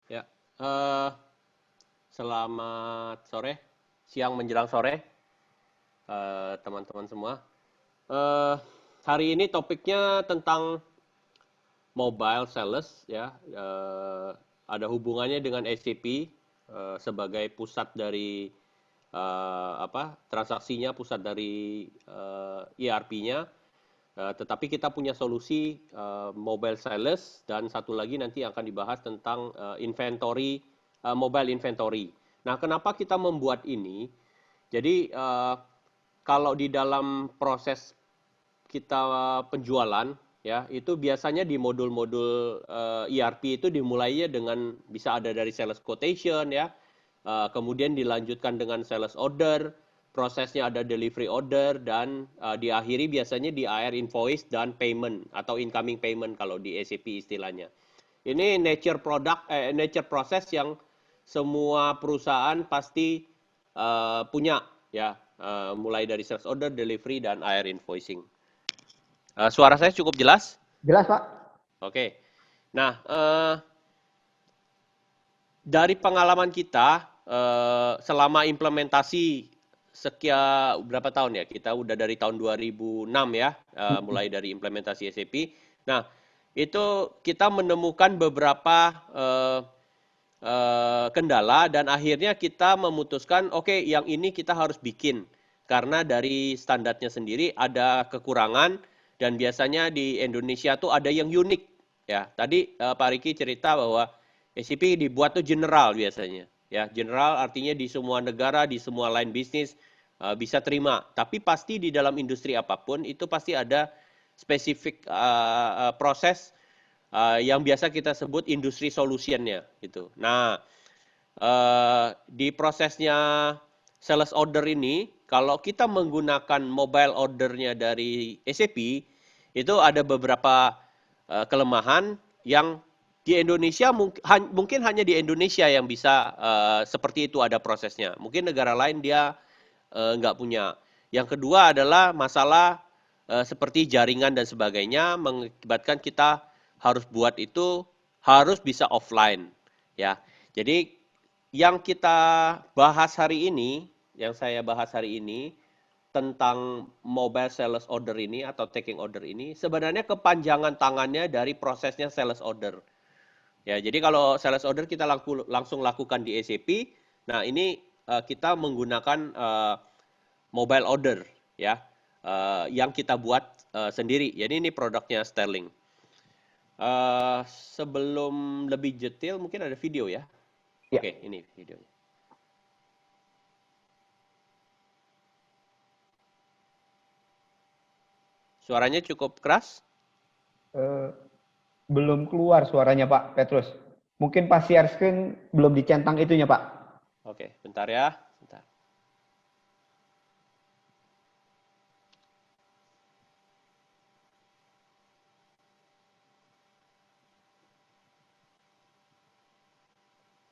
Ya, selamat sore, siang menjelang sore, teman-teman semua. Eh, Hari ini topiknya tentang mobile sales, ya. Ada hubungannya dengan SAP sebagai pusat dari transaksinya, pusat dari ERP-nya. Tetapi kita punya solusi mobile sales dan satu lagi nanti akan dibahas tentang inventory, mobile inventory. Nah, kenapa kita membuat ini? Jadi kalau di dalam proses kita penjualan ya itu biasanya di modul-modul ERP itu dimulainya dengan bisa ada dari sales quotation ya. Kemudian dilanjutkan dengan sales order, prosesnya ada delivery order dan diakhiri biasanya di akhir invoice dan payment atau incoming payment kalau di SAP istilahnya. Ini nature process yang semua perusahaan pasti punya ya, mulai dari sales order, delivery dan akhir invoicing. Suara saya cukup jelas? Jelas, Pak? Oke. Nah, dari pengalaman kita selama implementasi sekian berapa tahun ya? Kita udah dari tahun 2006 ya, mulai dari implementasi SAP. Nah, itu kita menemukan beberapa kendala dan akhirnya kita memutuskan oke yang ini kita harus bikin karena dari standarnya sendiri ada kekurangan dan biasanya di Indonesia tuh ada yang unik ya. Tadi Pak Riki cerita bahwa SCP dibuat tuh general biasanya ya. General artinya di semua negara, di semua line bisnis bisa terima. Tapi pasti di dalam industri apapun itu pasti ada spesifik proses yang biasa kita sebut industri solutionnya gitu. Nah, di prosesnya sales order ini, kalau kita menggunakan mobile ordernya dari SAP, itu ada beberapa kelemahan yang di Indonesia mungkin hanya di Indonesia yang bisa seperti itu ada prosesnya. Mungkin negara lain dia nggak punya. Yang kedua adalah masalah seperti jaringan dan sebagainya mengakibatkan kita harus buat itu harus bisa offline ya. Jadi yang kita bahas hari ini, yang saya bahas hari ini tentang mobile sales order ini atau taking order ini sebenarnya kepanjangan tangannya dari prosesnya sales order. Ya, jadi kalau sales order kita langsung lakukan di SAP. Nah, ini kita menggunakan mobile order ya, yang kita buat sendiri. Jadi ini produknya Sterling. Sebelum lebih detail mungkin ada video ya. Ya. Oke, ini videonya. Suaranya cukup keras. Eh, Belum keluar suaranya, Pak Petrus. Mungkin pas share screen belum dicentang itunya, Pak. Oke, bentar ya. Bentar.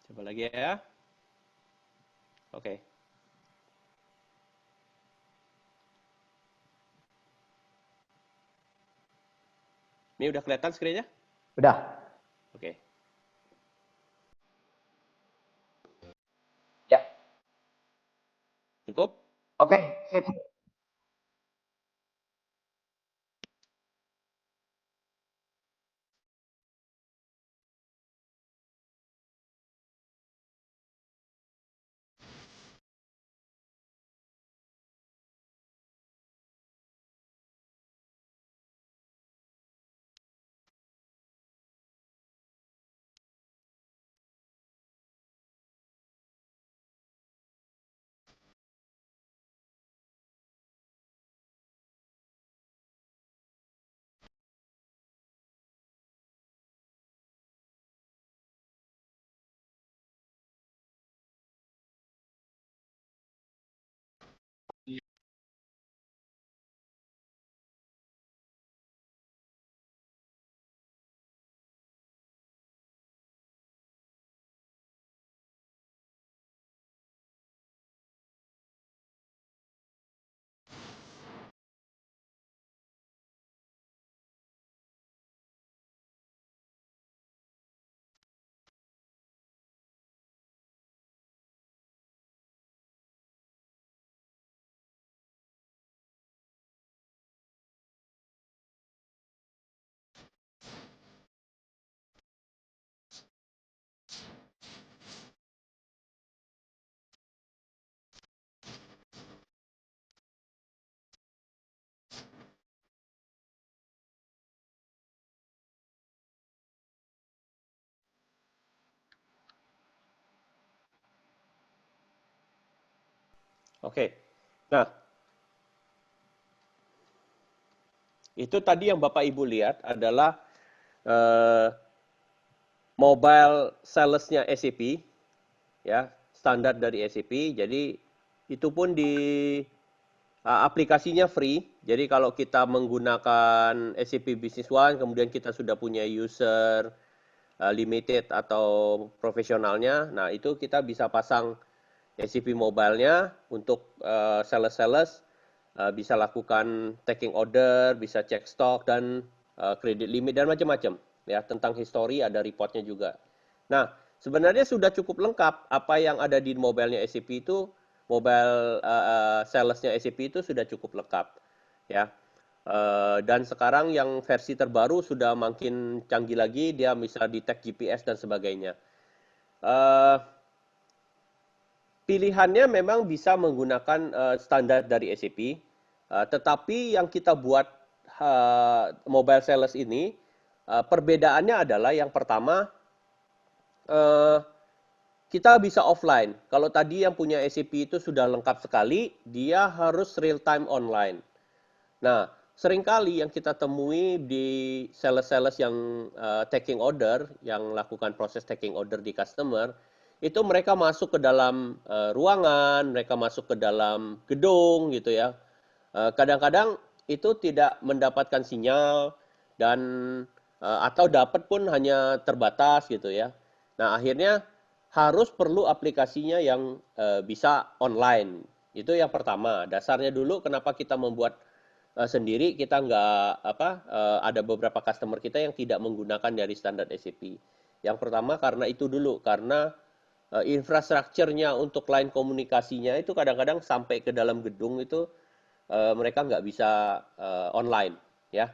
Coba lagi ya. Oke. Ini udah kelihatan screen-nya? Udah. Oke. Ya. Cukup? Oke, sip. Oke. Nah, itu tadi yang Bapak Ibu lihat adalah eh, mobile sales-nya SAP, ya, standar dari SAP. Jadi itu pun di aplikasinya free. Jadi kalau kita menggunakan SAP Business One, kemudian kita sudah punya user limited atau profesionalnya, nah itu kita bisa pasang SAP mobile-nya untuk sales-sales bisa lakukan taking order, bisa cek stok dan kredit limit dan macam-macam. Ya, tentang history ada reportnya juga. Nah, sebenarnya sudah cukup lengkap apa yang ada di mobile-nya SAP itu, mobile sales-nya SAP itu sudah cukup lengkap. Ya, dan sekarang yang versi terbaru sudah makin canggih lagi, dia bisa detect GPS dan sebagainya. Eh, Pilihannya memang bisa menggunakan standar dari SAP, tetapi yang kita buat mobile sales ini, perbedaannya adalah yang pertama, eh, kita bisa offline. Kalau tadi yang punya SAP itu sudah lengkap sekali, dia harus real time online. Nah, seringkali yang kita temui di sales-sales yang taking order, yang lakukan proses taking order di customer, itu mereka masuk ke dalam ruangan, mereka masuk ke dalam gedung gitu ya. Kadang-kadang itu tidak mendapatkan sinyal dan atau dapat pun hanya terbatas gitu ya. Nah, akhirnya harus perlu aplikasinya yang bisa online. Itu yang pertama. Dasarnya dulu kenapa kita membuat sendiri, kita nggak ada beberapa customer kita yang tidak menggunakan dari standar SAP. Yang pertama karena itu dulu, karena infrastrukturnya untuk line komunikasinya itu kadang-kadang sampai ke dalam gedung itu mereka nggak bisa online, ya.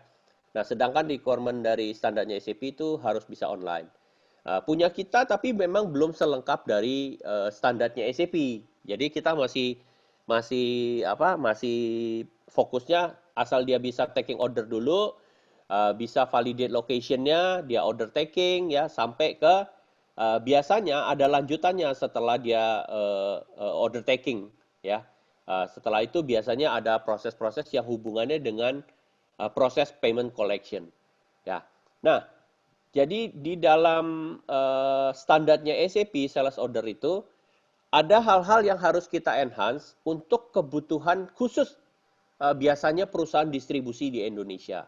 Nah, sedangkan requirement dari standarnya SAP itu harus bisa online. Punya kita tapi memang belum selengkap dari standarnya SAP. Jadi kita masih masih masih fokusnya asal dia bisa taking order dulu, bisa validate location-nya, dia order taking ya sampai ke biasanya ada lanjutannya setelah dia order taking ya. Setelah itu biasanya ada proses-proses yang hubungannya dengan proses payment collection. Ya. Nah, jadi di dalam standarnya SAP sales order itu ada hal-hal yang harus kita enhance untuk kebutuhan khusus biasanya perusahaan distribusi di Indonesia.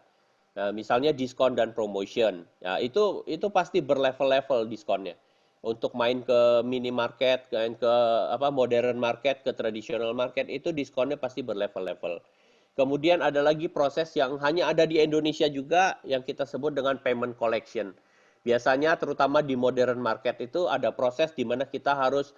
Nah, misalnya diskon dan promotion. Ya, itu pasti berlevel-level diskonnya. Untuk main ke minimarket, main ke modern market, ke traditional market itu diskonnya pasti berlevel-level. Kemudian ada lagi proses yang hanya ada di Indonesia juga yang kita sebut dengan payment collection. Biasanya terutama di modern market itu ada proses di mana kita harus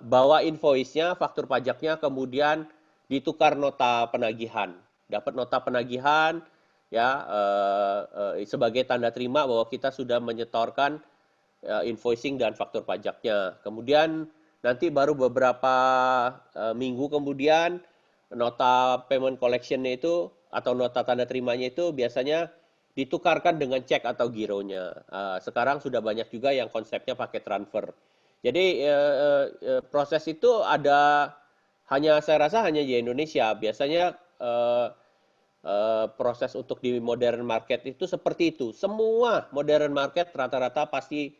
bawa invoice-nya, faktur pajaknya, kemudian ditukar nota penagihan. Dapat nota penagihan ya sebagai tanda terima bahwa kita sudah menyetorkan invoicing dan faktur pajaknya. Kemudian nanti baru beberapa minggu kemudian nota payment collection-nya itu atau nota tanda terimanya itu biasanya ditukarkan dengan cek atau gironya. Sekarang sudah banyak juga yang konsepnya pakai transfer. Jadi proses itu ada saya rasa hanya di Indonesia. Biasanya proses untuk di modern market itu seperti itu. Semua modern market rata-rata pasti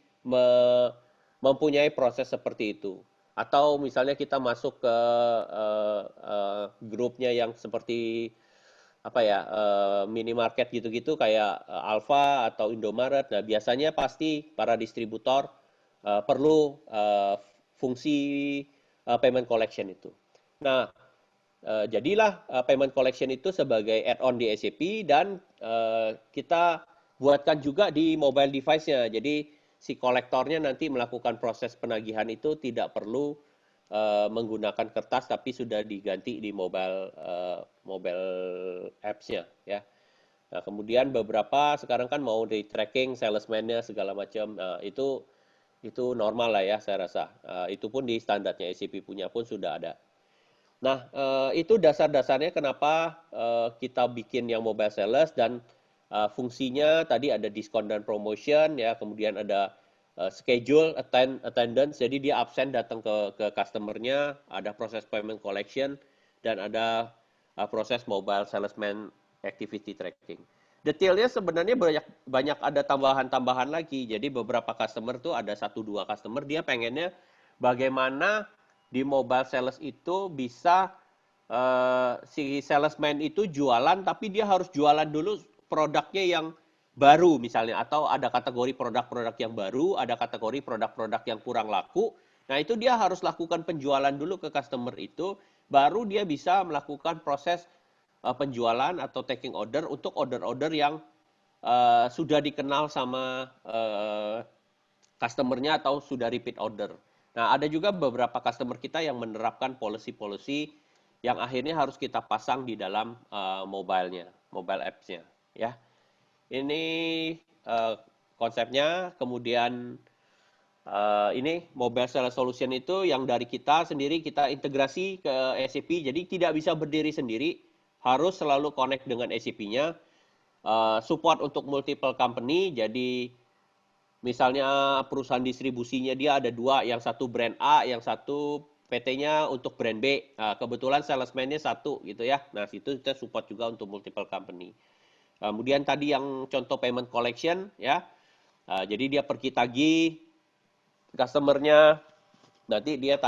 mempunyai proses seperti itu. Atau misalnya kita masuk ke grupnya yang seperti minimarket gitu-gitu kayak Alfa atau Indomaret. Nah, biasanya pasti para distributor perlu fungsi payment collection itu. Nah, jadilah payment collection itu sebagai add-on di SAP dan kita buatkan juga di mobile device-nya. Jadi si kolektornya nanti melakukan proses penagihan itu tidak perlu menggunakan kertas tapi sudah diganti di mobile apps-nya ya. Nah, kemudian beberapa sekarang kan mau di tracking salesman-nya segala macam. Nah, itu normal lah ya saya rasa. Itu pun di standarnya SAP punya pun sudah ada. Nah, itu dasar-dasarnya kenapa kita bikin yang mobile sales dan fungsinya tadi ada diskon dan promotion ya, kemudian ada schedule, attendance, jadi dia absen datang ke customernya, ada proses payment collection, dan ada proses mobile salesman activity tracking. Detailnya sebenarnya banyak ada tambahan-tambahan lagi. Jadi beberapa customer tuh ada 1-2 customer dia pengennya bagaimana di mobile sales itu bisa si salesman itu jualan tapi dia harus jualan dulu produknya yang baru misalnya atau ada kategori produk-produk yang baru, ada kategori produk-produk yang kurang laku. Nah, itu dia harus lakukan penjualan dulu ke customer itu, baru dia bisa melakukan proses penjualan atau taking order untuk order-order yang sudah dikenal sama customer-nya atau sudah repeat order. Nah, ada juga beberapa customer kita yang menerapkan policy-policy yang akhirnya harus kita pasang di dalam mobile-nya, mobile apps-nya, ya. Ini konsepnya, kemudian ini mobile sales solution itu yang dari kita sendiri kita integrasi ke SAP, jadi tidak bisa berdiri sendiri, harus selalu connect dengan SAP-nya. Support untuk multiple company, jadi misalnya perusahaan distribusinya dia ada 2, yang satu brand A, yang satu PT-nya untuk brand B. Nah, kebetulan salesman-nya 1 gitu ya. Nah, situ kita support juga untuk multiple company. Kemudian tadi yang contoh payment collection ya. Jadi dia pergi tagih customer-nya, nanti dia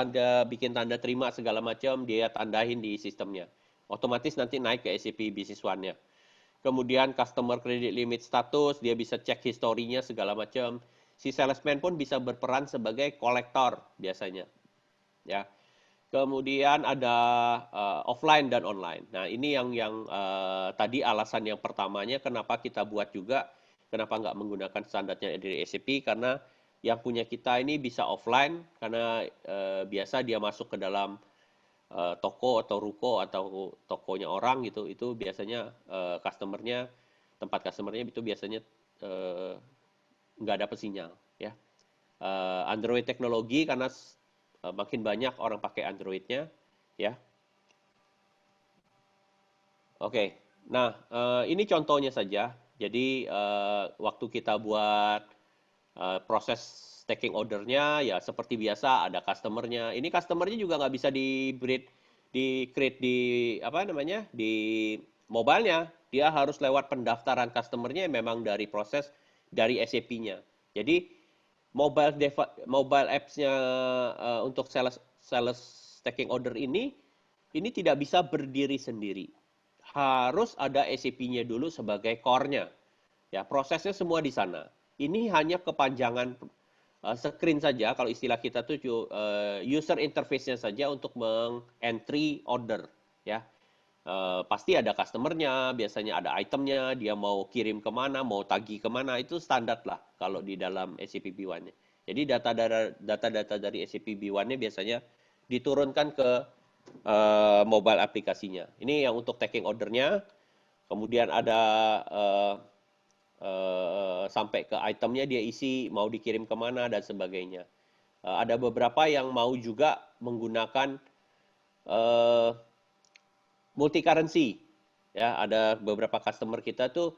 bikin tanda terima segala macam, dia tandain di sistemnya. Otomatis nanti naik ke SAP Business One-nya. Kemudian customer credit limit status, dia bisa cek historinya segala macam. Si salesman pun bisa berperan sebagai kolektor biasanya. Ya. Kemudian ada offline dan online. Nah, ini yang tadi alasan yang pertamanya kenapa kita buat juga, kenapa nggak menggunakan standarnya dari SAP, karena yang punya kita ini bisa offline, karena biasa dia masuk ke dalam toko atau ruko atau tokonya orang gitu, itu biasanya tempat customernya itu biasanya nggak dapat sinyal ya. Android teknologi karena makin banyak orang pakai Android-nya ya. Oke, nah ini contohnya saja. Jadi waktu kita buat proses taking ordernya ya seperti biasa ada customernya. Ini customernya juga nggak bisa di create di apa namanya di mobilenya. Dia harus lewat pendaftaran customernya memang dari proses dari SAP-nya. Jadi mobile apps-nya untuk sales taking order ini tidak bisa berdiri sendiri. Harus ada SAP-nya dulu sebagai core-nya. Ya, prosesnya semua di sana. Ini hanya kepanjangan screen saja, kalau istilah kita tuh user interface-nya saja untuk meng-entry order. Ya, pasti ada customer-nya, biasanya ada itemnya, dia mau kirim kemana, mau tagih kemana, itu standar lah kalau di dalam SAP B1-nya. Jadi data-data dari SAP B1-nya biasanya diturunkan ke mobile aplikasinya. Ini yang untuk taking ordernya. Kemudian ada sampai ke itemnya dia isi, mau dikirim kemana dan sebagainya. Ada beberapa yang mau juga menggunakan multi currency. Ya, ada beberapa customer kita tuh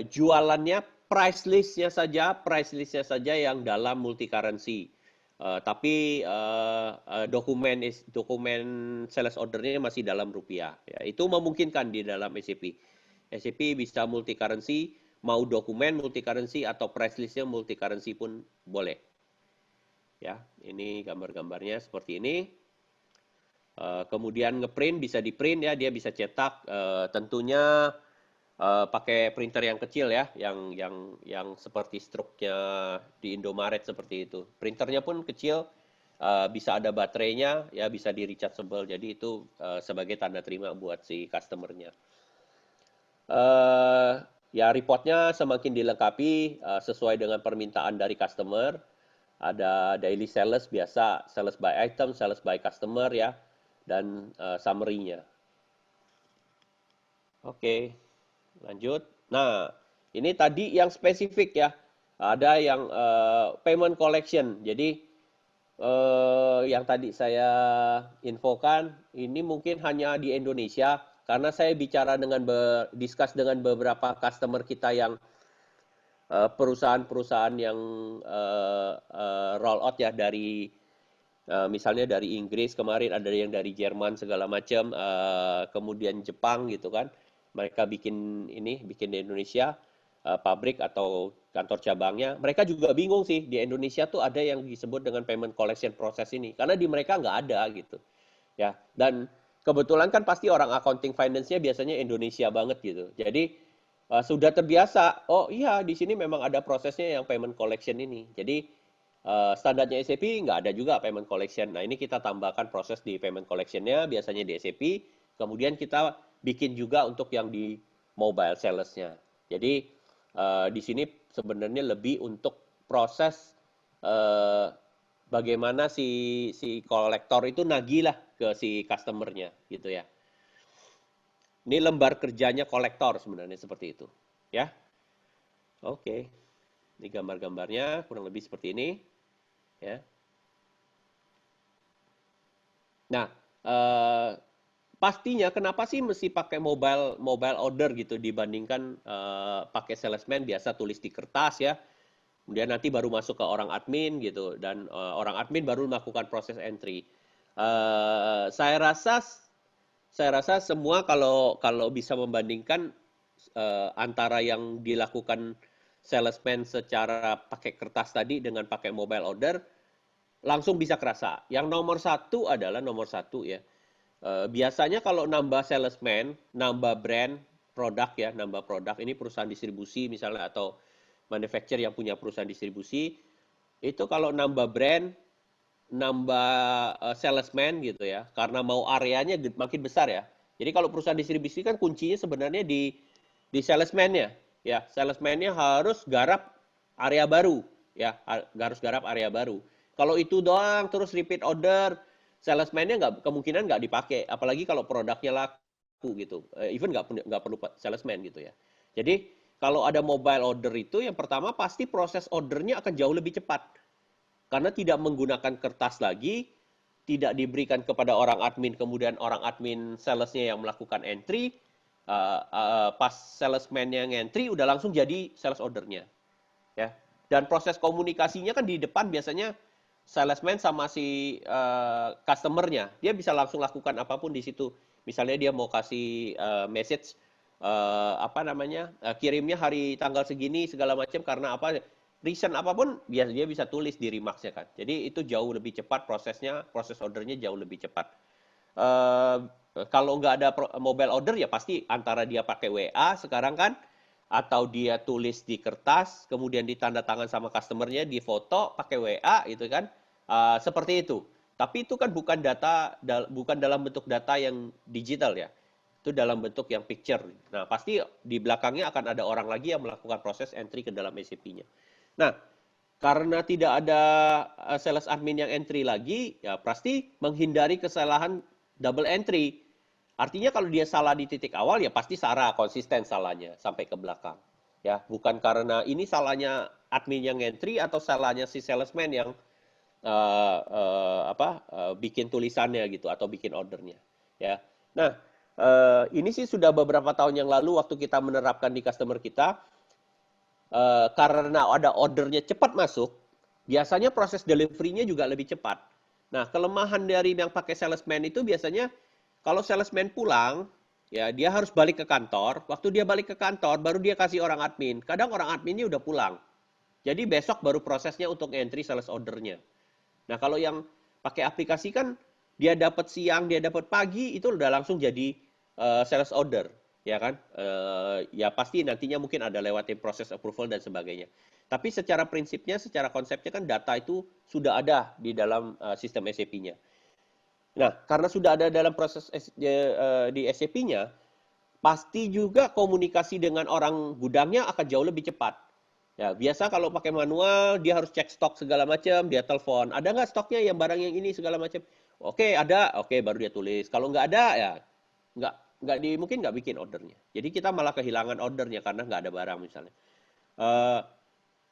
jualannya price list-nya saja yang dalam multi currency. Tapi dokumen sales ordernya masih dalam rupiah. Ya, itu memungkinkan di dalam SAP. SAP bisa multi currency, mau dokumen multi currency atau price list-nya multi currency pun boleh. Ya, ini gambar-gambarnya seperti ini. Kemudian ngeprint bisa di print ya, dia bisa cetak. Tentunya pakai printer yang kecil ya, yang seperti struknya di Indomaret seperti itu. Printernya pun kecil, bisa ada baterainya, ya bisa di rechargeable. Jadi itu sebagai tanda terima buat si customernya. Ya reportnya semakin dilengkapi sesuai dengan permintaan dari customer. Ada daily sales biasa, sales by item, sales by customer ya, dan summary-nya. Oke. Lanjut. Nah, ini tadi yang spesifik ya. Ada yang payment collection. Jadi yang tadi saya infokan ini mungkin hanya di Indonesia karena saya bicara discuss dengan beberapa customer kita yang perusahaan-perusahaan yang roll out ya dari misalnya dari Inggris kemarin, ada yang dari Jerman segala macam, kemudian Jepang gitu kan. Mereka bikin di Indonesia pabrik atau kantor cabangnya. Mereka juga bingung sih, di Indonesia tuh ada yang disebut dengan payment collection process ini, karena di mereka nggak ada gitu. Ya, dan kebetulan kan pasti orang accounting finance-nya biasanya Indonesia banget gitu. Jadi sudah terbiasa, oh iya di sini memang ada prosesnya yang payment collection ini. Jadi standarnya SAP nggak ada juga payment collection. Nah ini kita tambahkan proses di payment collection-nya biasanya di SAP. Kemudian kita bikin juga untuk yang di mobile sales-nya. Jadi di sini sebenarnya lebih untuk proses eh, bagaimana si kolektor itu nagih lah ke si customer-nya gitu ya. Ini lembar kerjanya kolektor sebenarnya seperti itu. Ya, oke. Ini gambar-gambarnya kurang lebih seperti ini. Ya. Nah, eh, pastinya kenapa sih mesti pakai mobile mobile order gitu dibandingkan pakai salesman biasa tulis di kertas ya. Kemudian nanti baru masuk ke orang admin gitu dan orang admin baru melakukan proses entry. Eh, saya rasa saya rasa semua kalau kalau bisa membandingkan antara yang dilakukan salesman secara pakai kertas tadi dengan pakai mobile order, langsung bisa kerasa. Yang nomor satu adalah nomor satu ya. Biasanya kalau nambah salesman, nambah brand, produk ya, nambah produk. Ini perusahaan distribusi misalnya atau manufacturer yang punya perusahaan distribusi, itu kalau nambah brand, nambah salesman gitu ya, karena mau areanya makin besar ya. Jadi kalau perusahaan distribusi kan kuncinya sebenarnya di salesman-nya. Ya, salesman-nya harus garap area baru ya, harus garap area baru. Kalau itu doang terus repeat order, salesman-nya kemungkinan nggak dipakai, apalagi kalau produknya laku gitu. Even nggak perlu salesman gitu ya. Jadi kalau ada mobile order itu yang pertama pasti proses ordernya akan jauh lebih cepat karena tidak menggunakan kertas lagi, tidak diberikan kepada orang admin, kemudian orang admin salesnya yang melakukan entry, pas salesman yang entry udah langsung jadi sales ordernya, ya. Dan proses komunikasinya kan di depan biasanya salesman sama si customernya, dia bisa langsung lakukan apapun di situ. Misalnya dia mau kasih message apa namanya kirimnya hari tanggal segini segala macam karena apa reason apapun dia bisa tulis di remarks-nya kan. Jadi itu jauh lebih cepat prosesnya, proses ordernya jauh lebih cepat. Eh, Kalau nggak ada mobile order ya pasti antara dia pakai WA sekarang kan, atau dia tulis di kertas, kemudian ditanda tangan sama customernya, di foto pakai WA gitu kan. Seperti itu. Tapi itu kan bukan dalam bentuk data yang digital ya. Itu dalam bentuk yang picture. Nah, pasti di belakangnya akan ada orang lagi yang melakukan proses entry ke dalam SAP-nya. Nah, karena tidak ada sales admin yang entry lagi, ya pasti menghindari kesalahan double entry. Artinya kalau dia salah di titik awal, ya pasti salah, konsisten salahnya sampai ke belakang. Ya, bukan karena ini salahnya admin yang entry atau salahnya si salesman yang bikin tulisannya gitu atau bikin ordernya. Ya, nah ini sih sudah beberapa tahun yang lalu waktu kita menerapkan di customer kita, karena ada ordernya cepat masuk, biasanya proses delivery-nya juga lebih cepat. Nah, kelemahan dari yang pakai salesman itu biasanya kalau salesman pulang, ya dia harus balik ke kantor. Waktu dia balik ke kantor, baru dia kasih orang admin. Kadang orang adminnya udah pulang. Jadi besok baru prosesnya untuk entry sales ordernya. Nah, kalau yang pakai aplikasi kan dia dapat siang, dia dapat pagi, itu udah langsung jadi sales order, ya kan? Ya pasti nantinya mungkin ada lewatin proses approval dan sebagainya. Tapi secara prinsipnya, secara konsepnya kan data itu sudah ada di dalam sistem SAP-nya. Nah, karena sudah ada dalam proses di SAP-nya, pasti juga komunikasi dengan orang gudangnya akan jauh lebih cepat. Ya, biasa kalau pakai manual, dia harus cek stok segala macam, dia telepon. Ada nggak stoknya yang barang yang ini segala macam? Oke, ada. Oke, baru dia tulis. Kalau nggak ada, ya mungkin nggak bikin ordernya. Jadi kita malah kehilangan ordernya karena nggak ada barang misalnya. Eh,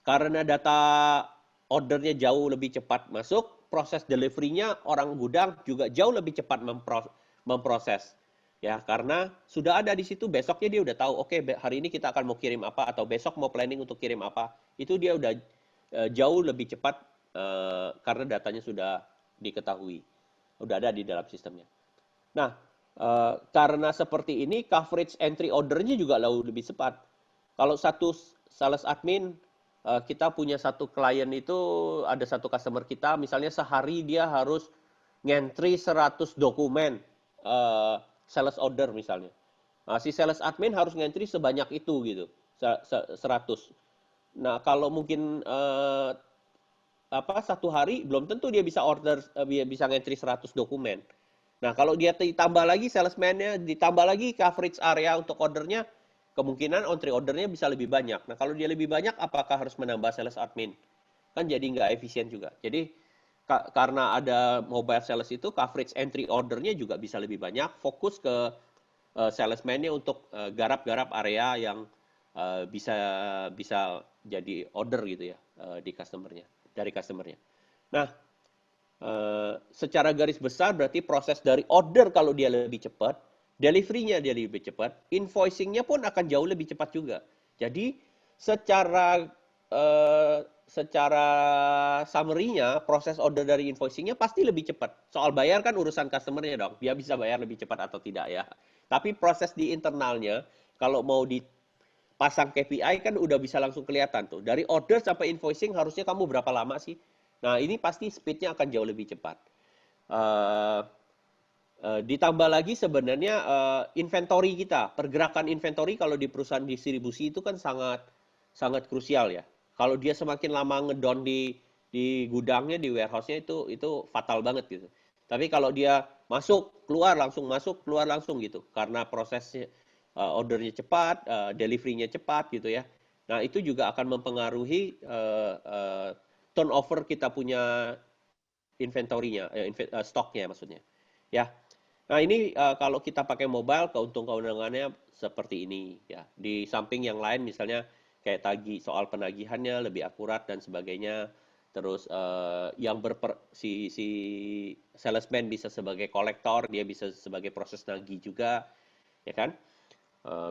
karena data ordernya jauh lebih cepat masuk, proses delivery-nya orang gudang juga jauh lebih cepat memproses. Ya, karena sudah ada di situ, besoknya dia udah tahu, oke, hari ini kita akan mau kirim apa, atau besok mau planning untuk kirim apa. Itu dia udah jauh lebih cepat karena datanya sudah diketahui, udah ada di dalam sistemnya. Nah, karena seperti ini, coverage entry ordernya juga lebih cepat. Kalau satu sales admin, kita punya satu klien itu, ada satu customer kita, misalnya sehari dia harus ngentry 100 dokumen sales order misalnya. Nah, si sales admin harus ngentry sebanyak itu gitu, 100. Nah, kalau mungkin satu hari belum tentu dia bisa order, bisa ngentry 100 dokumen. Nah, kalau dia ditambah lagi salesman-nya, ditambah lagi coverage area untuk ordernya, kemungkinan entry ordernya bisa lebih banyak. Nah, kalau dia lebih banyak, apakah harus menambah sales admin? Kan jadi nggak efisien juga. Jadi, karena ada mobile sales itu, coverage entry ordernya juga bisa lebih banyak, fokus ke salesman-nya untuk garap-garap area yang bisa bisa jadi order gitu ya di customer-nya, dari customer-nya. Nah, secara garis besar berarti proses dari order kalau dia lebih cepat, delivery-nya dia lebih cepat, invoicing-nya pun akan jauh lebih cepat juga. Jadi secara secara summary-nya, proses order dari invoicing-nya pasti lebih cepat. Soal bayar kan urusan customer-nya dong, dia bisa bayar lebih cepat atau tidak ya. Tapi proses di internalnya, kalau mau dipasang KPI kan udah bisa langsung kelihatan tuh. Dari order sampai invoicing harusnya kamu berapa lama sih? Nah, ini pasti speed-nya akan jauh lebih cepat. Uh, Ditambah lagi sebenarnya inventory kita, pergerakan inventory kalau di perusahaan distribusi itu kan sangat sangat krusial ya. Kalau dia semakin lama ngedon di gudangnya, di warehouse-nya itu fatal banget gitu. Tapi kalau dia masuk, keluar langsung gitu. Karena prosesnya ordernya cepat, delivery-nya cepat gitu ya. Nah, itu juga akan mempengaruhi turnover kita punya inventory-nya, stoknya maksudnya. Ya, nah ini kalau kita pakai mobile keuntungannya seperti ini ya. Di samping yang lain misalnya kayak soal penagihannya lebih akurat dan sebagainya. Terus yang si salesman bisa sebagai kolektor, dia bisa sebagai proses nagih juga, ya kan?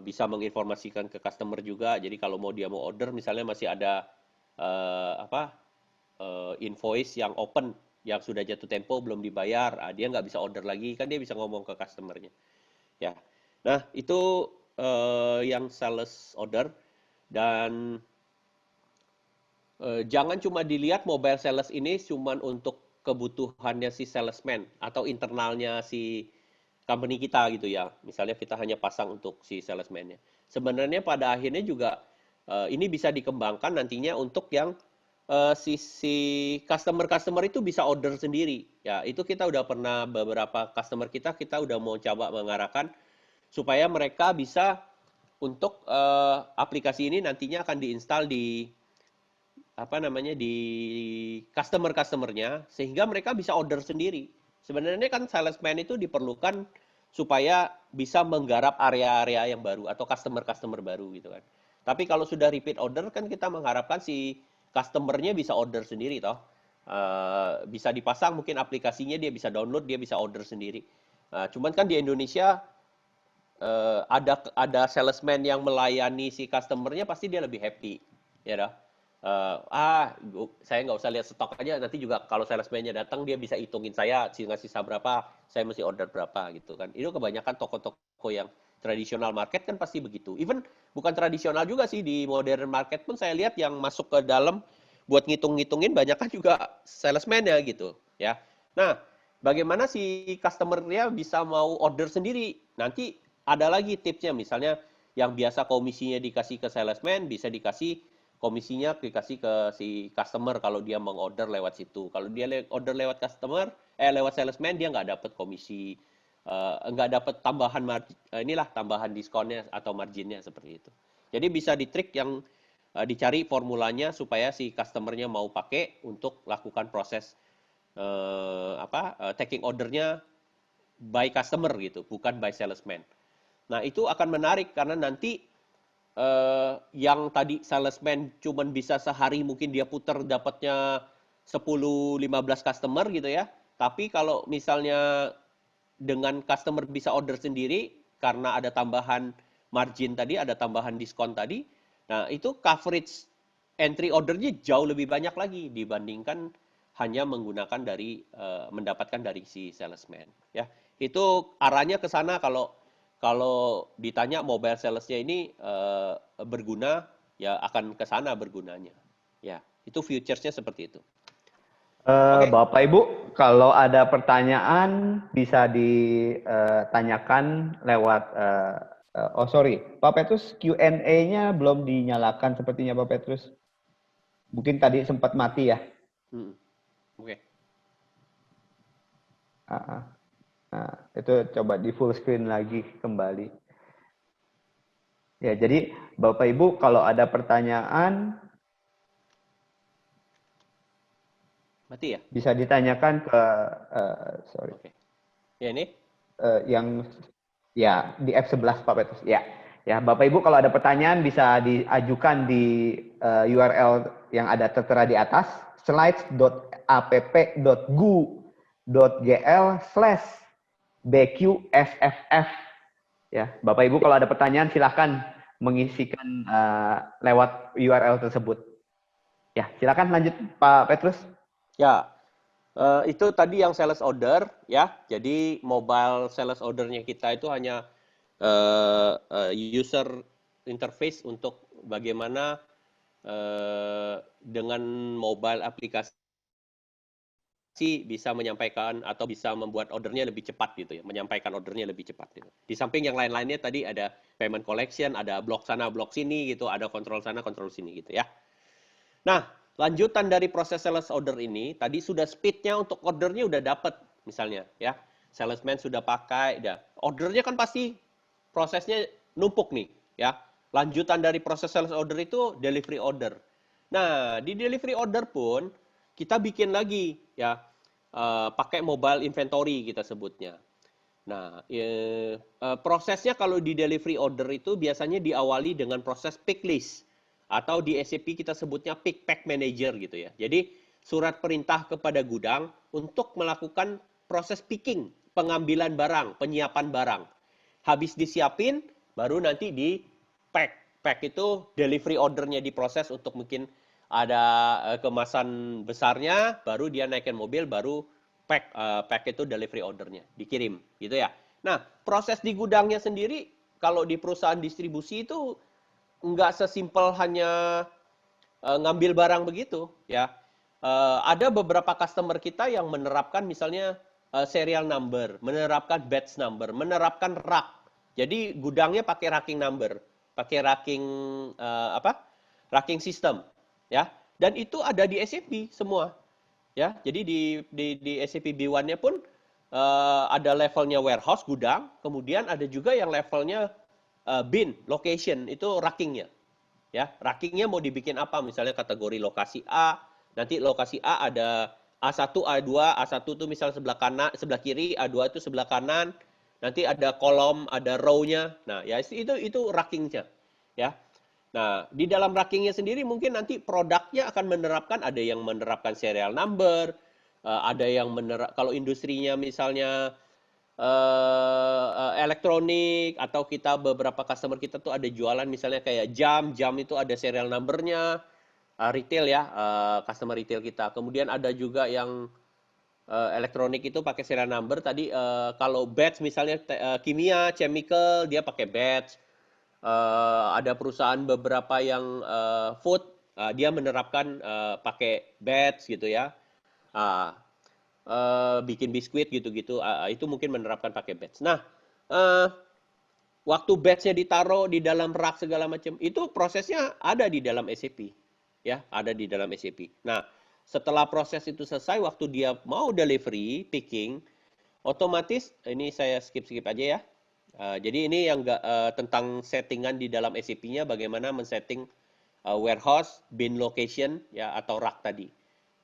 Bisa menginformasikan ke customer juga. Jadi kalau dia mau order misalnya masih ada invoice yang open yang sudah jatuh tempo belum dibayar, dia nggak bisa order lagi, kan dia bisa ngomong ke customernya. Ya, nah itu yang sales order dan jangan cuma dilihat mobile sales ini cuma untuk kebutuhannya si salesman atau internalnya si company kita gitu ya. Misalnya kita hanya pasang untuk si salesman-nya. Sebenarnya pada akhirnya juga ini bisa dikembangkan nantinya untuk yang si customer-customer itu bisa order sendiri. Ya, itu kita udah pernah beberapa customer kita udah mau coba mengarahkan supaya mereka bisa untuk aplikasi ini nantinya akan diinstal di apa namanya di customer-customernya sehingga mereka bisa order sendiri. Sebenarnya kan salesman itu diperlukan supaya bisa menggarap area-area yang baru atau customer-customer baru gitu kan. Tapi kalau sudah repeat order kan kita mengharapkan si customernya bisa order sendiri toh. Bisa dipasang mungkin aplikasinya, dia bisa download, dia bisa order sendiri. Cuman kan di Indonesia ada salesman yang melayani si customernya pasti dia lebih happy ya dah. Saya nggak usah lihat stok aja, nanti juga kalau salesman-nya datang dia bisa hitungin saya ngasih sisa berapa, saya mesti order berapa gitu kan. Itu kebanyakan toko-toko yang tradisional market kan pasti begitu. Even bukan tradisional juga sih, di modern market pun saya lihat yang masuk ke dalam buat ngitung-ngitungin banyak kan juga salesman ya gitu ya. Nah, bagaimana si customer-nya bisa mau order sendiri? Nanti ada lagi tipsnya, misalnya yang biasa komisinya dikasih ke salesman bisa dikasih komisinya dikasih ke si customer kalau dia mengorder lewat situ. Kalau dia order lewat lewat salesman dia nggak dapat komisi, nggak dapat tambahan tambahan diskonnya atau marginnya seperti itu. Jadi bisa ditrik yang dicari formulanya supaya si customernya mau pakai untuk lakukan proses taking ordernya by customer gitu, bukan by salesman. Nah itu akan menarik karena nanti yang tadi salesman cuman bisa sehari mungkin dia putar dapatnya 10-15 customer gitu ya. Tapi kalau misalnya dengan customer bisa order sendiri, karena ada tambahan margin tadi, ada tambahan diskon tadi. Nah, itu coverage entry ordernya jauh lebih banyak lagi dibandingkan hanya menggunakan dari mendapatkan dari si salesman. Ya, itu arahnya ke sana kalau kalau ditanya mobile salesnya ini berguna, ya akan ke sana bergunanya. Ya, itu futuresnya seperti itu. Oke. Bapak Ibu, kalau ada pertanyaan bisa ditanyakan lewat oh sorry, Pak Petrus Q&A-nya belum dinyalakan sepertinya Pak Petrus. Mungkin tadi sempat mati ya. Oke. Nah, itu coba di full screen lagi kembali. Ya, jadi Bapak Ibu kalau ada pertanyaan Mati ya? bisa ditanyakan ke sorry. Oke. Ya ini? Yang ya di F11 Pak Petrus. Ya. Ya, Bapak Ibu kalau ada pertanyaan bisa diajukan di URL yang ada tertera di atas slides.app.gu.gl/bqsff. Ya, Bapak Ibu kalau ada pertanyaan silahkan mengisikan lewat URL tersebut. Ya, silakan lanjut Pak Petrus. Ya, itu tadi yang sales order ya. Jadi mobile sales ordernya kita itu hanya user interface untuk bagaimana dengan mobile aplikasi bisa menyampaikan atau bisa membuat ordernya lebih cepat gitu ya, menyampaikan ordernya lebih cepat gitu. Di samping yang lain-lainnya tadi ada payment collection, ada blok sana, blok sini gitu, ada kontrol sana, kontrol sini gitu ya. Nah, lanjutan dari proses sales order ini, tadi sudah speednya untuk ordernya udah dapat misalnya ya. Salesman sudah pakai, ya. Ordernya kan pasti prosesnya numpuk nih ya. Lanjutan dari proses sales order itu delivery order. Nah, di delivery order pun kita bikin lagi ya, pakai mobile inventory kita sebutnya. Nah, prosesnya kalau di delivery order itu biasanya diawali dengan proses pick list atau di SAP kita sebutnya pick pack manager gitu ya. Jadi surat perintah kepada gudang untuk melakukan proses picking, pengambilan barang, penyiapan barang. Habis disiapin, baru nanti di pack. Pack itu delivery ordernya diproses untuk mungkin ada kemasan besarnya, baru dia naikin mobil, baru pack itu delivery ordernya dikirim gitu ya. Nah, proses di gudangnya sendiri kalau di perusahaan distribusi itu nggak sesimpel hanya ngambil barang begitu ya. Ada beberapa customer kita yang menerapkan misalnya serial number, menerapkan batch number, menerapkan rak. Jadi gudangnya pakai racking number, pakai racking apa? Racking system ya. Dan itu ada di SAP semua. Ya, jadi di SAP B1-nya pun ada levelnya warehouse gudang, kemudian ada juga yang levelnya bin location itu rackingnya. Ya, rackingnya mau dibikin apa? Misalnya kategori lokasi A, nanti lokasi A ada A1, A2, A1 itu misal sebelah kanan, sebelah kiri, A2 itu sebelah kanan. Nanti ada kolom, ada row-nya. Nah, ya itu rackingnya. Ya. Nah, di dalam rackingnya sendiri mungkin nanti produknya akan menerapkan, ada yang menerapkan serial number, ada yang kalau industrinya misalnya elektronik atau kita beberapa customer kita tuh ada jualan misalnya kayak jam itu ada serial numbernya, retail ya, customer retail kita. Kemudian ada juga yang elektronik itu pakai serial number. Tadi kalau batch misalnya kimia, chemical dia pakai batch. Ada perusahaan beberapa yang food, dia menerapkan pakai batch gitu ya. Uh, Bikin biskuit gitu-gitu, itu mungkin menerapkan pakai batch. Nah, uh, waktu batch-nya ditaruh di dalam rak segala macam, itu prosesnya ada di dalam SAP. Ya, ada di dalam SAP. Nah, setelah proses itu selesai, waktu dia mau delivery, picking, otomatis, ini saya skip-skip aja ya. Jadi ini yang tentang settingan di dalam SAP-nya, bagaimana men-setting warehouse, bin location, ya atau rak tadi.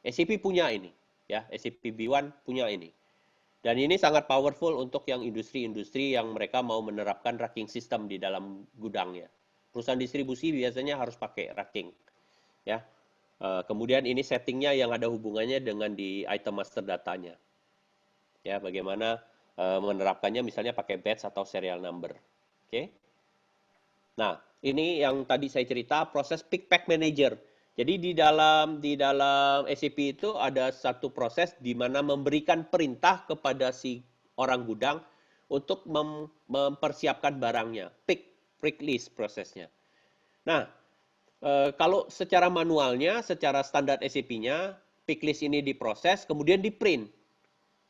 SAP punya ini, ya SAP B1 punya ini. Dan ini sangat powerful untuk yang industri-industri yang mereka mau menerapkan racking system di dalam gudangnya. Perusahaan distribusi biasanya harus pakai racking, ya. Kemudian ini settingnya yang ada hubungannya dengan di item master datanya. Ya, bagaimana menerapkannya misalnya pakai batch atau serial number. Oke. Nah, ini yang tadi saya cerita proses pick pack manager. Jadi di dalam SAP itu ada satu proses di mana memberikan perintah kepada si orang gudang untuk mempersiapkan barangnya, pick list prosesnya. Nah, kalau secara manualnya, secara standar SAP-nya, pick list ini diproses, kemudian di print.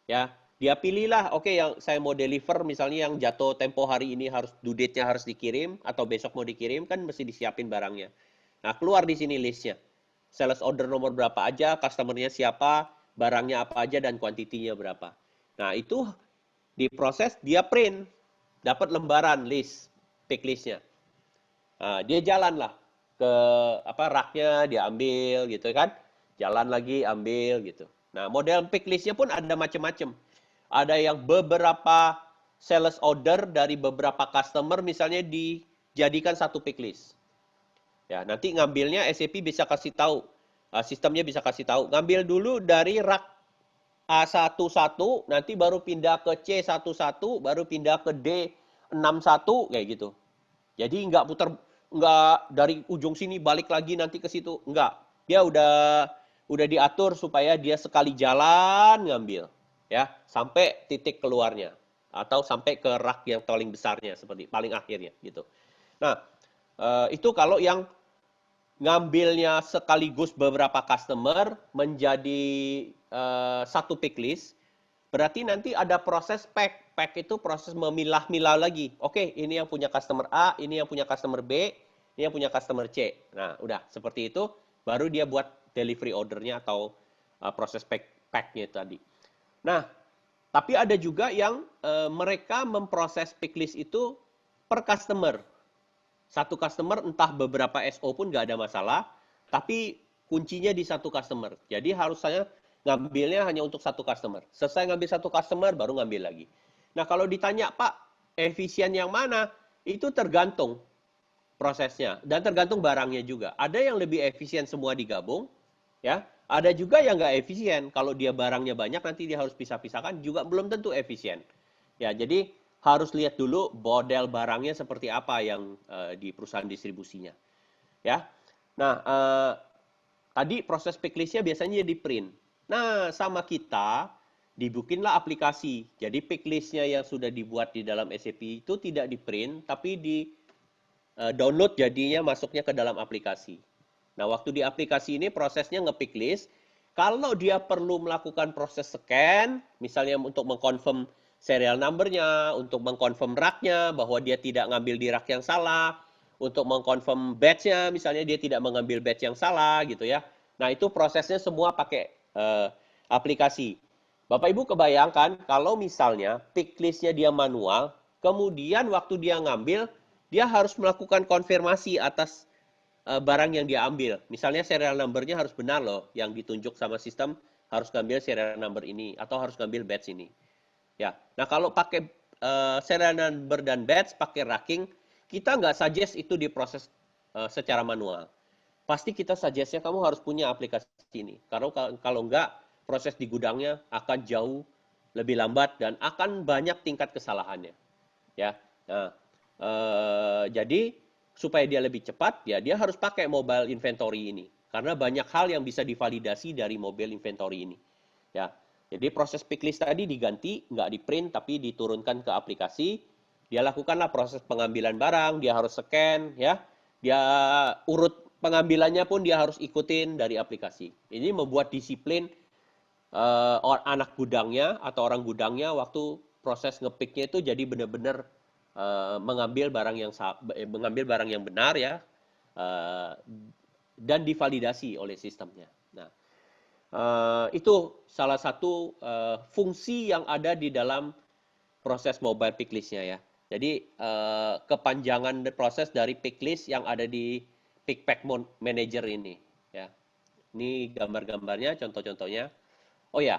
Ya, dia pilihlah, oke, yang saya mau deliver misalnya yang jatuh tempo hari ini harus due date-nya harus dikirim atau besok mau dikirim kan mesti disiapin barangnya. Nah, keluar di sini listnya. Sales order nomor berapa aja, customer-nya siapa, barangnya apa aja dan kuantitinya berapa. Nah, itu diproses, dia print, dapat lembaran list, pick list-nya. Nah, dia jalan lah ke apa raknya dia ambil gitu kan, jalan lagi ambil gitu. Nah, model pick listnya pun ada macam-macam. Ada yang beberapa sales order dari beberapa customer misalnya dijadikan satu pick list. Ya, nanti ngambilnya SAP bisa kasih tahu, sistemnya bisa kasih tahu. Ngambil dulu dari rak A11, nanti baru pindah ke C11, baru pindah ke D61 kayak gitu. Jadi nggak dari ujung sini balik lagi nanti ke situ, nggak. Dia udah diatur supaya dia sekali jalan ngambil, ya sampai titik keluarnya atau sampai ke rak yang paling besarnya seperti paling akhirnya gitu. Nah, itu kalau yang ngambilnya sekaligus beberapa customer menjadi satu pick list, berarti nanti ada proses pack. Pack itu proses memilah-milah lagi. Oke, ini yang punya customer A, ini yang punya customer B, ini yang punya customer C. Nah, udah seperti itu, baru dia buat delivery ordernya atau proses pack-nya tadi. Nah, tapi ada juga yang mereka memproses pick list itu per customer. Satu customer entah beberapa SO pun nggak ada masalah, tapi kuncinya di satu customer. Jadi harusnya ngambilnya hanya untuk satu customer. Selesai ngambil satu customer, baru ngambil lagi. Nah, kalau ditanya, Pak, efisien yang mana? Itu tergantung prosesnya dan tergantung barangnya juga. Ada yang lebih efisien semua digabung, ya. Ada juga yang nggak efisien. Kalau dia barangnya banyak, nanti dia harus pisah-pisahkan, juga belum tentu efisien. Ya, jadi harus lihat dulu model barangnya seperti apa yang di perusahaan distribusinya. Ya. Nah, tadi proses picklistnya biasanya di print. Nah, sama kita dibikinlah aplikasi. Jadi picklistnya yang sudah dibuat di dalam SAP itu tidak di print, tapi di download jadinya masuknya ke dalam aplikasi. Nah, waktu di aplikasi ini prosesnya nge-pick list. Kalau dia perlu melakukan proses scan, misalnya untuk mengkonfirm serial number-nya, untuk mengkonfirm rak-nya bahwa dia tidak ngambil di rak yang salah, untuk mengkonfirm batch-nya, misalnya dia tidak mengambil batch yang salah gitu ya. Nah, itu prosesnya semua pakai aplikasi. Bapak Ibu kebayangkan kalau misalnya pick list-nya dia manual, kemudian waktu dia ngambil, dia harus melakukan konfirmasi atas barang yang dia ambil. Misalnya serial number-nya harus benar loh, yang ditunjuk sama sistem harus ngambil serial number ini atau harus ngambil batch ini. Ya, nah kalau pakai serial number dan batch pakai racking, kita nggak suggest itu diproses secara manual. Pasti kita suggest-nya kamu harus punya aplikasi ini. Karena kalau nggak, proses di gudangnya akan jauh lebih lambat dan akan banyak tingkat kesalahannya. Ya, nah, jadi supaya dia lebih cepat, ya dia harus pakai mobile inventory ini. Karena banyak hal yang bisa divalidasi dari mobile inventory ini. Ya, jadi proses pick list tadi diganti, nggak di print, tapi diturunkan ke aplikasi. Dia lakukanlah proses pengambilan barang, dia harus scan, ya. Dia urut pengambilannya pun dia harus ikutin dari aplikasi. Ini membuat disiplin anak gudangnya atau orang gudangnya waktu proses ngepicknya itu jadi benar-benar mengambil barang yang benar ya dan divalidasi oleh sistemnya. Nah, itu salah satu fungsi yang ada di dalam proses mobile pick list-nya ya. Jadi kepanjangan proses dari pick list yang ada di pick pack manager ini ya. Ini gambar-gambarnya, contoh-contohnya. Oh ya,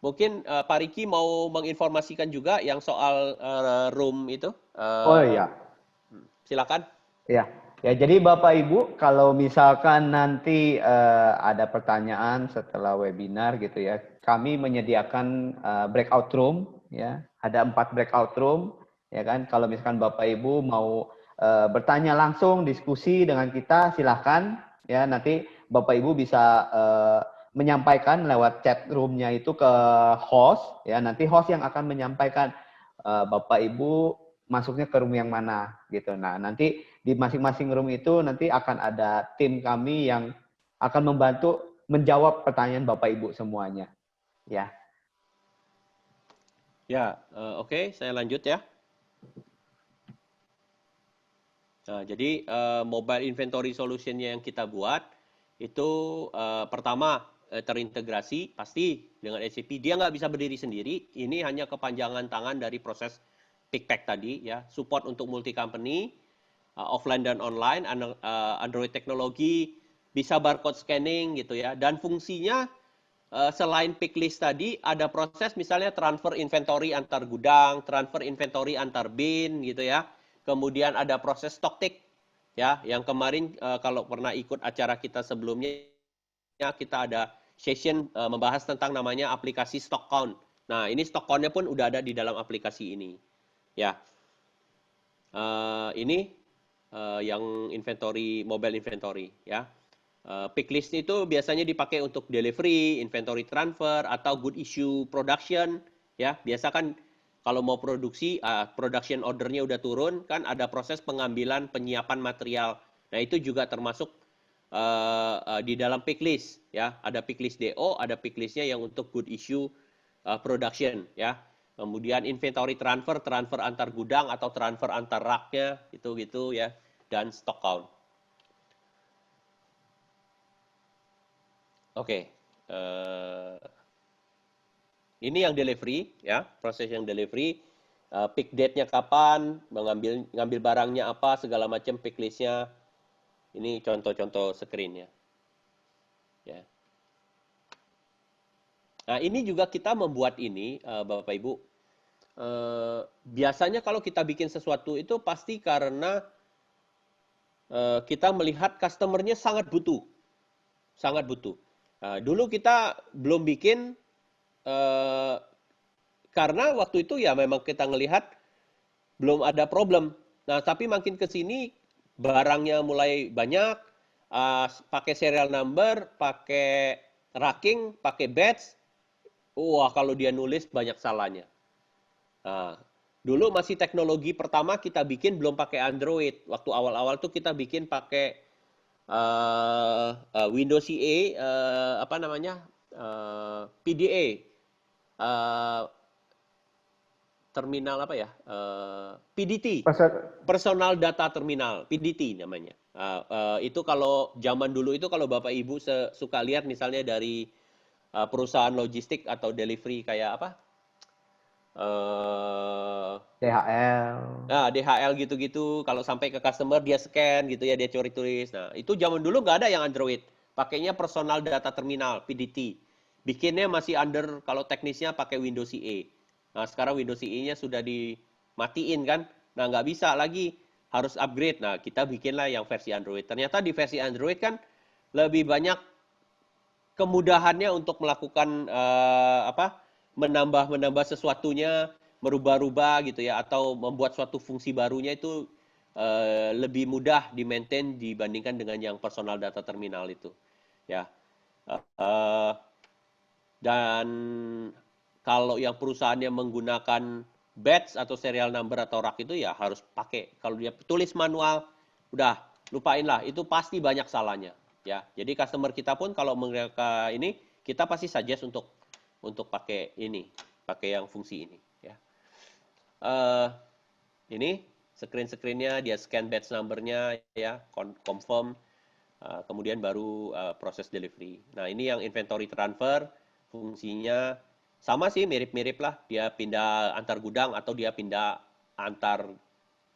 mungkin Pak Riki mau menginformasikan juga yang soal room itu. Oh iya. Silakan. Ya, ya. Jadi Bapak Ibu, kalau misalkan nanti ada pertanyaan setelah webinar gitu ya, kami menyediakan breakout room, ya. Ada 4 breakout room, ya kan. Kalau misalkan Bapak Ibu mau bertanya langsung, diskusi dengan kita, silahkan, ya. Nanti Bapak Ibu bisa menyampaikan lewat chat roomnya itu ke host, ya. Nanti host yang akan menyampaikan Bapak Ibu masuknya ke room yang mana, gitu. Nah, nanti di masing-masing room itu nanti akan ada tim kami yang akan membantu menjawab pertanyaan Bapak Ibu semuanya. Ya, Ya, oke, saya lanjut ya. Nah, jadi mobile inventory solution-nya yang kita buat itu pertama terintegrasi pasti dengan SAP. Dia nggak bisa berdiri sendiri. Ini hanya kepanjangan tangan dari proses pick pack tadi ya. Support untuk multi company, offline dan online, Android teknologi, bisa barcode scanning gitu ya. Dan fungsinya selain pick list tadi, ada proses misalnya transfer inventory antar gudang, transfer inventory antar bin gitu ya. Kemudian ada proses stock take ya, yang kemarin kalau pernah ikut acara kita sebelumnya, kita ada session membahas tentang namanya aplikasi stock count. Nah, ini stock count-nya pun udah ada di dalam aplikasi ini. Ya, ini yang inventory, mobile inventory ya. Pick list itu biasanya dipakai untuk delivery, inventory transfer, atau good issue production. Ya, biasa kan kalau mau produksi, production ordernya udah turun, kan ada proses pengambilan penyiapan material. Nah, itu juga termasuk di dalam pick list. Ya, ada pick list DO, ada pick listnya yang untuk good issue production. Ya, kemudian inventory transfer, transfer antar gudang atau transfer antar raknya, itu gitu ya, dan stock count. Oke, ini yang delivery ya, proses yang delivery, pick date-nya kapan, ngambil barangnya apa, segala macam pick list-nya. Ini contoh-contoh screen-nya. Ya. Nah, ini juga kita membuat ini, Bapak Ibu. Biasanya kalau kita bikin sesuatu itu pasti karena kita melihat customer-nya sangat butuh, sangat butuh. Dulu kita belum bikin karena waktu itu ya memang kita ngelihat belum ada problem. Nah, tapi makin ke sini barangnya mulai banyak, pakai serial number, pakai racking, pakai batch. Wah, kalau dia nulis banyak salahnya. Nah, dulu masih teknologi pertama kita bikin belum pakai Android. Waktu awal-awal tuh kita bikin pakai Windows CE, apa namanya, PDA, terminal apa ya, PDT, Personal Data Terminal, PDT namanya. Itu kalau zaman dulu itu kalau Bapak Ibu suka lihat misalnya dari perusahaan logistik atau delivery kayak apa, DHL. nah DHL gitu-gitu, kalau sampai ke customer dia scan gitu ya, dia curi tulis. Nah itu zaman dulu nggak ada yang Android, pakainya Personal Data Terminal, PDT. Bikinnya masih under, kalau teknisnya pakai Windows CE. Nah, sekarang Windows CE-nya sudah dimatiin kan. Nah, nggak bisa lagi, harus upgrade. Nah, kita bikinlah yang versi Android. Ternyata di versi Android kan lebih banyak kemudahannya untuk melakukan menambah sesuatunya, merubah-rubah gitu ya, atau membuat suatu fungsi barunya itu lebih mudah di-maintain dibandingkan dengan yang personal data terminal itu. Ya. Dan kalau yang perusahaannya menggunakan batch atau serial number atau rak itu ya harus pakai. Kalau dia tulis manual, udah lupain lah. Itu pasti banyak salahnya. Ya, jadi customer kita pun kalau mereka ini, kita pasti suggest untuk pakai ini, pakai yang fungsi ini. Ya, ini screen-screennya dia scan batch numbernya ya, confirm, kemudian baru proses delivery. Nah ini yang inventory transfer. Fungsinya sama sih, mirip-mirip lah. Dia pindah antar gudang atau dia pindah antar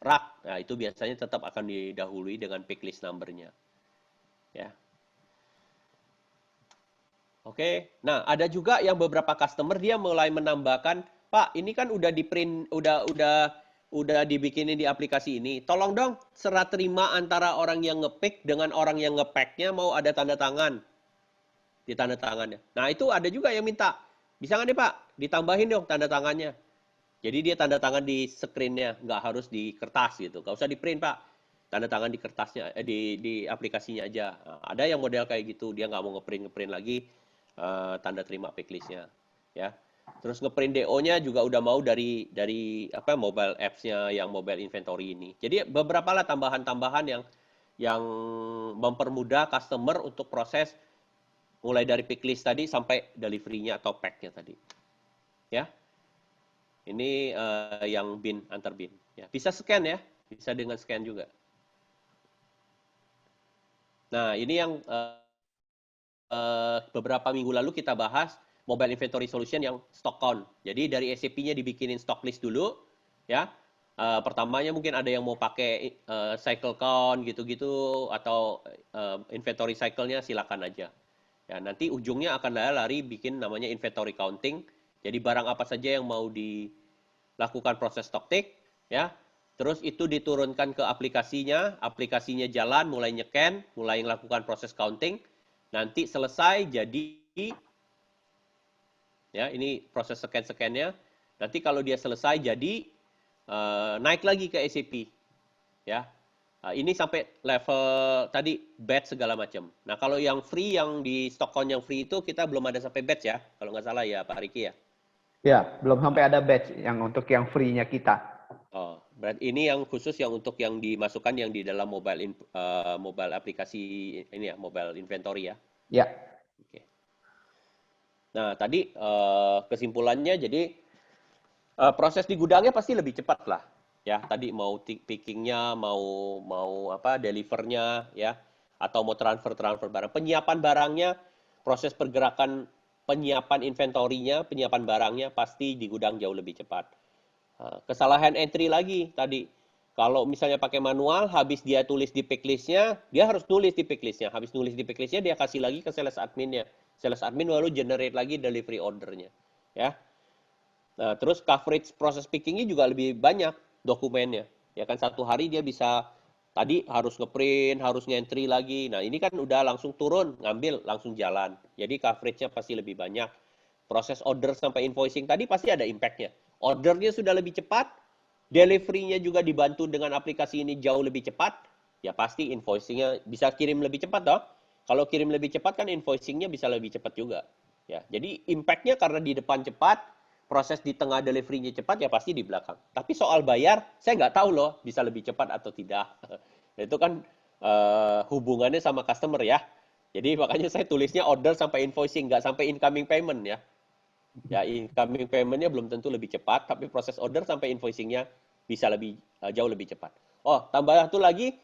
rak. Nah, itu biasanya tetap akan didahului dengan pick list number-nya. Ya. Oke. Nah, ada juga yang beberapa customer dia mulai menambahkan, "Pak, ini kan udah di-print, udah dibikinin di aplikasi ini. Tolong dong serah terima antara orang yang nge-pick dengan orang yang nge-pack-nya mau ada tanda tangan." Di tanda tangannya. Nah, itu ada juga yang minta, bisa nggak nih Pak, ditambahin dong tanda tangannya. Jadi dia tanda tangan di screen-nya, nggak harus di kertas gitu. Nggak usah di print Pak, tanda tangan di kertasnya, di aplikasinya aja. Nah, ada yang model kayak gitu, dia nggak mau ngeprint lagi tanda terima packlist-nya, ya. Terus ngeprint DO-nya juga udah mau dari apa mobile apps-nya yang mobile inventory ini. Jadi beberapa lah tambahan-tambahan yang mempermudah customer untuk proses mulai dari packlist tadi sampai delivery-nya atau pack-nya tadi. Ya. Ini yang bin antar bin. Ya, bisa scan ya, bisa dengan scan juga. Nah, ini yang beberapa minggu lalu kita bahas mobile inventory solution yang stock count. Jadi dari SAP-nya dibikinin stock list dulu, ya. Pertamanya mungkin ada yang mau pakai cycle count gitu-gitu atau inventory cycle-nya silakan aja. Ya, nanti ujungnya akan lari bikin namanya inventory counting. Jadi barang apa saja yang mau dilakukan proses stock take, ya. Terus itu diturunkan ke aplikasinya jalan, mulai nyeken, mulai melakukan proses counting. Nanti selesai jadi, ya ini proses scan-scannya. Nanti kalau dia selesai jadi naik lagi ke SAP, ya. Ini sampai level tadi batch segala macam. Nah kalau yang free, yang di stock count yang free itu kita belum ada sampai batch ya, kalau nggak salah ya Pak Riki ya. Ya, belum sampai ada batch yang untuk yang free-nya kita. Oh, berarti ini yang khusus yang untuk yang dimasukkan yang di dalam mobile aplikasi ini ya, mobile inventory ya. Ya. Oke. Nah, tadi kesimpulannya jadi proses di gudangnya pasti lebih cepat lah. Ya, tadi mau pickingnya, mau apa delivernya ya, atau mau transfer barang. Penyiapan barangnya, proses pergerakan penyiapan inventorinya, penyiapan barangnya pasti di gudang jauh lebih cepat. Kesalahan entry lagi tadi. Kalau misalnya pakai manual, habis dia tulis di packlistnya, dia harus tulis di packlistnya. Habis nulis di packlistnya, dia kasih lagi ke sales adminnya. Sales admin baru generate lagi delivery ordernya. Ya. Nah, terus coverage proses pickingnya juga lebih banyak dokumennya. Ya kan satu hari dia bisa tadi harus ngeprint, harus ngentry lagi. Nah, ini kan udah langsung turun, ngambil, langsung jalan. Jadi coveragenya pasti lebih banyak. Proses order sampai invoicing tadi pasti ada impact-nya. Ordernya sudah lebih cepat, delivery-nya juga dibantu dengan aplikasi ini jauh lebih cepat, ya pasti invoicing-nya bisa kirim lebih cepat toh. Kalau kirim lebih cepat kan invoicing-nya bisa lebih cepat juga. Ya, jadi impact-nya karena di depan cepat, proses di tengah delivery-nya cepat, ya pasti di belakang. Tapi soal bayar, saya nggak tahu loh bisa lebih cepat atau tidak. Itu kan hubungannya sama customer ya. Jadi makanya saya tulisnya order sampai invoicing, nggak sampai incoming payment ya. Ya, incoming payment-nya belum tentu lebih cepat, tapi proses order sampai invoicing-nya bisa jauh lebih cepat. Oh, tambah satu lagi,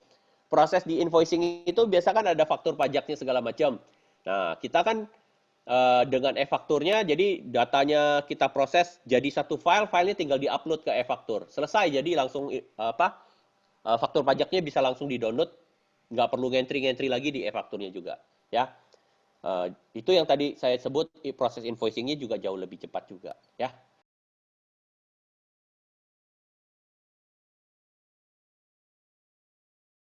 proses di invoicing itu biasa kan ada faktur pajaknya segala macam. Nah, kita kan dengan e-fakturnya, jadi datanya kita proses jadi satu file, filenya tinggal di-upload ke e-faktur. Selesai, jadi langsung faktur pajaknya bisa langsung di-download, nggak perlu ngentri-ngentri lagi di e-fakturnya juga. Ya, itu yang tadi saya sebut proses invoicing-nya juga jauh lebih cepat juga, ya.